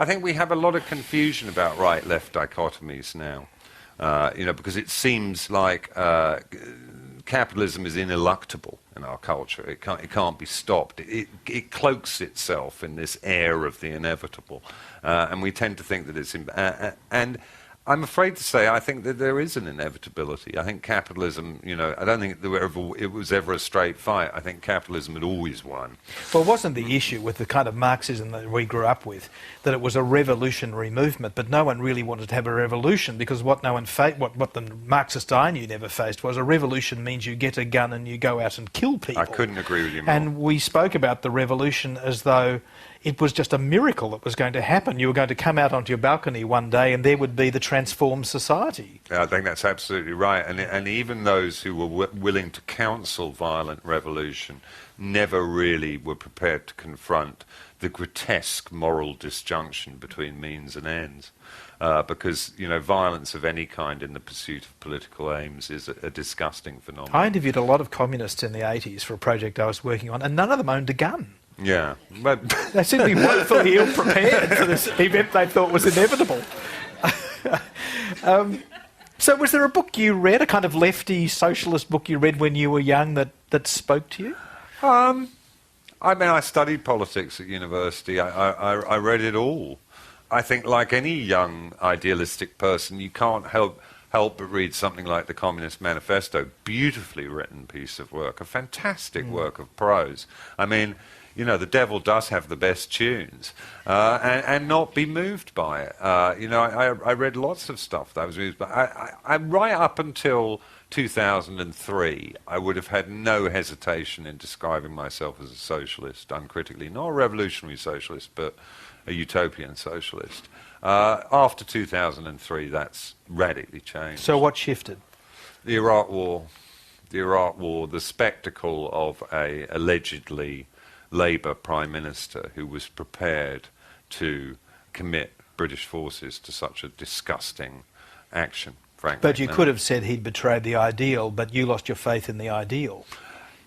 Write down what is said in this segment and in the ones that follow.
I think we have a lot of confusion about right-left dichotomies now, because it seems like capitalism is ineluctable in our culture. It can't be stopped. It cloaks itself in this air of the inevitable, and we tend to think that it's... and I'm afraid to say I think that there is an inevitability. I think capitalism, I don't think it was ever a straight fight. I think capitalism had always won. Well, wasn't the issue with the kind of Marxism that we grew up with that it was a revolutionary movement, but no one really wanted to have a revolution because what the Marxist I knew never faced was a revolution means you get a gun and you go out and kill people. I couldn't agree with you more. And we spoke about the revolution as though it was just a miracle that was going to happen. You were going to come out onto your balcony one day and there would be the transformed society. Yeah, I think that's absolutely right. And even those who were willing to counsel violent revolution never really were prepared to confront the grotesque moral disjunction between means and ends. Because, violence of any kind in the pursuit of political aims is a disgusting phenomenon. I interviewed a lot of communists in the 80s for a project I was working on, and none of them owned a gun. Yeah. But they seemed to be woefully ill-prepared for this event they thought was inevitable. So was there a book you read, a kind of lefty socialist book you read when you were young that spoke to you? I studied politics at university. I read it all. I think like any young idealistic person, you can't help but read something like the Communist Manifesto. Beautifully written piece of work, a fantastic work of prose. I mean, the devil does have the best tunes, and not be moved by it. I read lots of stuff that I was moved by. I right up until 2003, I would have had no hesitation in describing myself as a socialist, uncritically. Not a revolutionary socialist, but a utopian socialist. After 2003, that's radically changed. So what shifted? The Iraq War. The spectacle of a allegedly Labour Prime Minister who was prepared to commit British forces to such a disgusting action, frankly. But you could have said he'd betrayed the ideal, but you lost your faith in the ideal.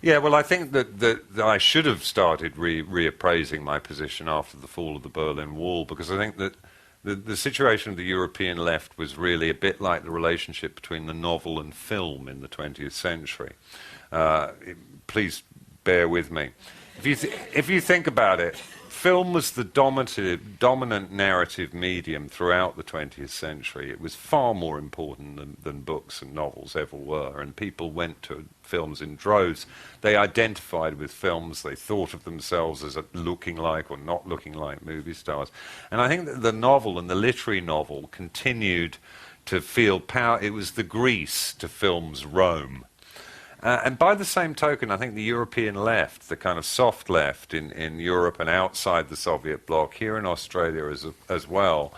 Yeah, well, I think that I should have started reappraising my position after the fall of the Berlin Wall, because I think that the situation of the European left was really a bit like the relationship between the novel and film in the 20th century. Please bear with me. If you think about it, film was the dominant narrative medium throughout the 20th century. It was far more important than books and novels ever were, and people went to films in droves. They identified with films. They thought of themselves as looking like or not looking like movie stars. And I think that the novel and the literary novel continued to feel power. It was the Greece to film's Rome. And by the same token, I think the European left, the kind of soft left in Europe and outside the Soviet bloc, here in Australia as well,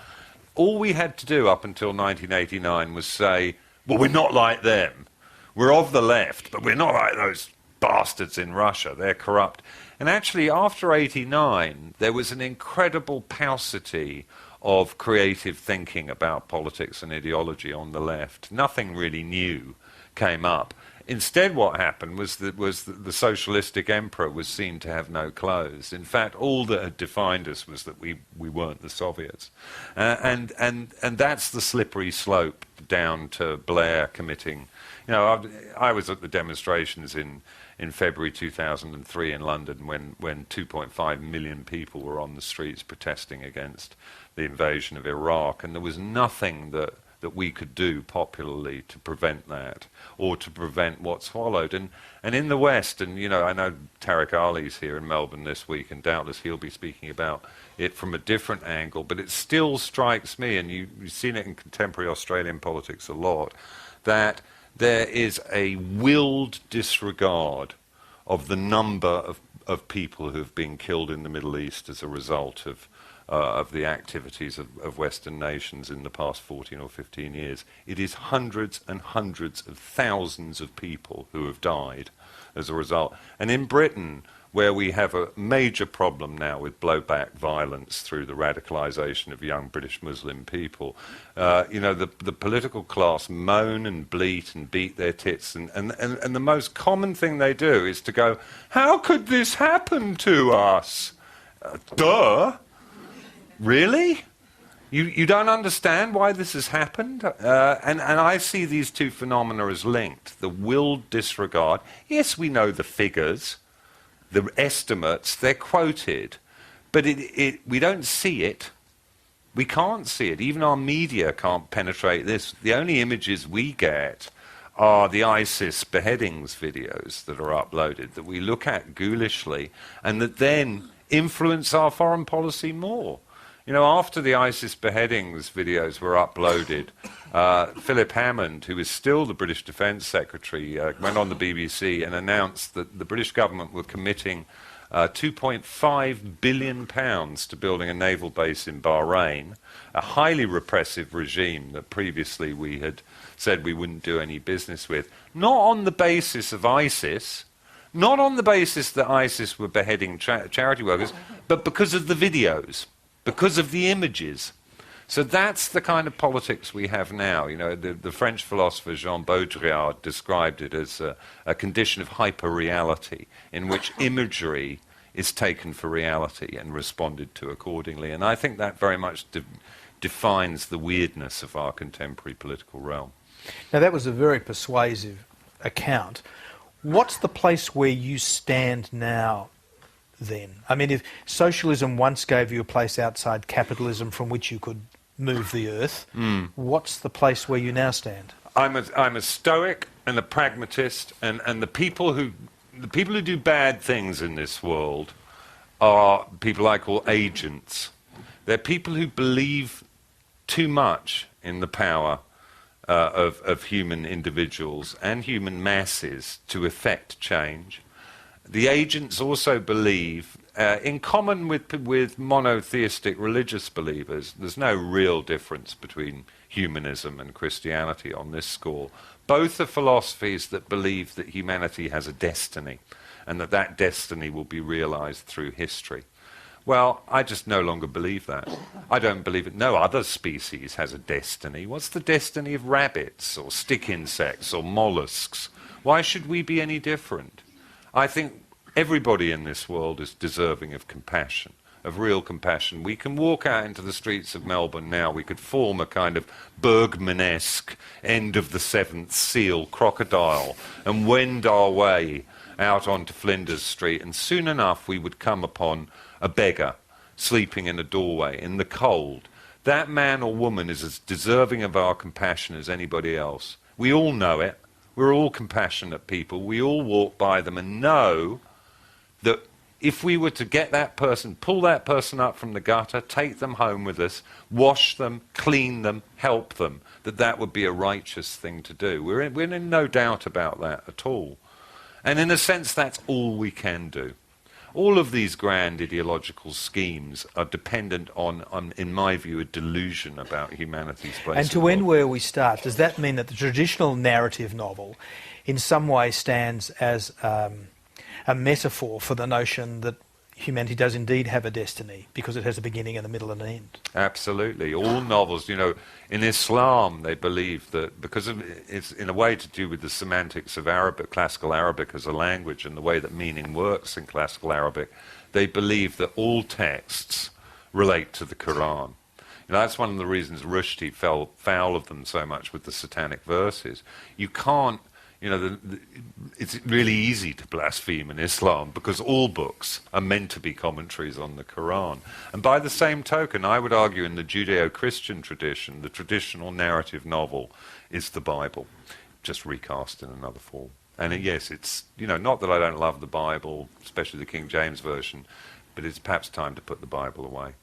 all we had to do up until 1989 was say, well, we're not like them. We're of the left, but we're not like those bastards in Russia. They're corrupt. And actually, after 89, there was an incredible paucity of creative thinking about politics and ideology on the left. Nothing really new came up. Instead, what happened was that the socialistic emperor was seen to have no clothes. In fact, all that had defined us was that we weren't the Soviets. And that's the slippery slope down to Blair committing. I was at the demonstrations in February 2003 in London when 2.5 million people were on the streets protesting against the invasion of Iraq, and there was nothing that we could do popularly to prevent that, or to prevent what's followed. And in the West, and I know Tariq Ali's here in Melbourne this week, and doubtless he'll be speaking about it from a different angle, but it still strikes me, and you've seen it in contemporary Australian politics a lot, that there is a willed disregard of the number of people who have been killed in the Middle East as a result of the activities of Western nations in the past 14 or 15 years. It is hundreds and hundreds of thousands of people who have died as a result. And in Britain, where we have a major problem now with blowback violence through the radicalisation of young British Muslim people, the political class moan and bleat and beat their tits, and the most common thing they do is to go, how could this happen to us? Duh! Really? You don't understand why this has happened? And I see these two phenomena as linked. The willed disregard. Yes, we know the figures, the estimates, they're quoted. But we don't see it. We can't see it. Even our media can't penetrate this. The only images we get are the ISIS beheadings videos that are uploaded, that we look at ghoulishly, and that then influence our foreign policy more. You know, after the ISIS beheadings videos were uploaded, Philip Hammond, who is still the British Defence Secretary, went on the BBC and announced that the British government were committing £2.5 billion to building a naval base in Bahrain, a highly repressive regime that previously we had said we wouldn't do any business with, not on the basis of ISIS, not on the basis that ISIS were beheading charity workers, but because of the videos, because of the images. So that's the kind of politics we have now. You know, the French philosopher Jean Baudrillard described it as a condition of hyperreality in which imagery is taken for reality and responded to accordingly. And I think that very much defines the weirdness of our contemporary political realm. Now, that was a very persuasive account. What's the place where you stand now, then? I mean, if socialism once gave you a place outside capitalism from which you could move the earth, what's the place where you now stand? I'm a Stoic and a pragmatist, and the people who do bad things in this world are people I call agents. They're people who believe too much in the power of human individuals and human masses to effect change. The agents also believe, in common with monotheistic religious believers, there's no real difference between humanism and Christianity on this score. Both are philosophies that believe that humanity has a destiny and that destiny will be realized through history. Well, I just no longer believe that. I don't believe it. No other species has a destiny. What's the destiny of rabbits or stick insects or mollusks? Why should we be any different? I think everybody in this world is deserving of compassion, of real compassion. We can walk out into the streets of Melbourne now. We could form a kind of Bergman-esque end of the seventh seal crocodile and wend our way out onto Flinders Street, and soon enough we would come upon a beggar sleeping in a doorway in the cold. That man or woman is as deserving of our compassion as anybody else. We all know it. We're all compassionate people. We all walk by them and know that if we were to get that person, pull that person up from the gutter, take them home with us, wash them, clean them, help them, that would be a righteous thing to do. We're in no doubt about that at all. And in a sense, that's all we can do. All of these grand ideological schemes are dependent on, in my view, a delusion about humanity's place. And to end where we start, does that mean that the traditional narrative novel in some way stands as a metaphor for the notion that humanity does indeed have a destiny because it has a beginning and a middle and an end? Absolutely. All novels, you know, in Islam they believe that because it's in a way to do with the semantics of Arabic, classical Arabic as a language and the way that meaning works in classical Arabic, they believe that all texts relate to the Quran. You know, that's one of the reasons Rushdie fell foul of them so much with the satanic verses. You can't, you know, it's really easy to blaspheme in Islam because all books are meant to be commentaries on the Quran. And by the same token, I would argue in the Judeo-Christian tradition, the traditional narrative novel is the Bible, just recast in another form. And yes, it's, you know, not that I don't love the Bible, especially the King James Version, but it's perhaps time to put the Bible away.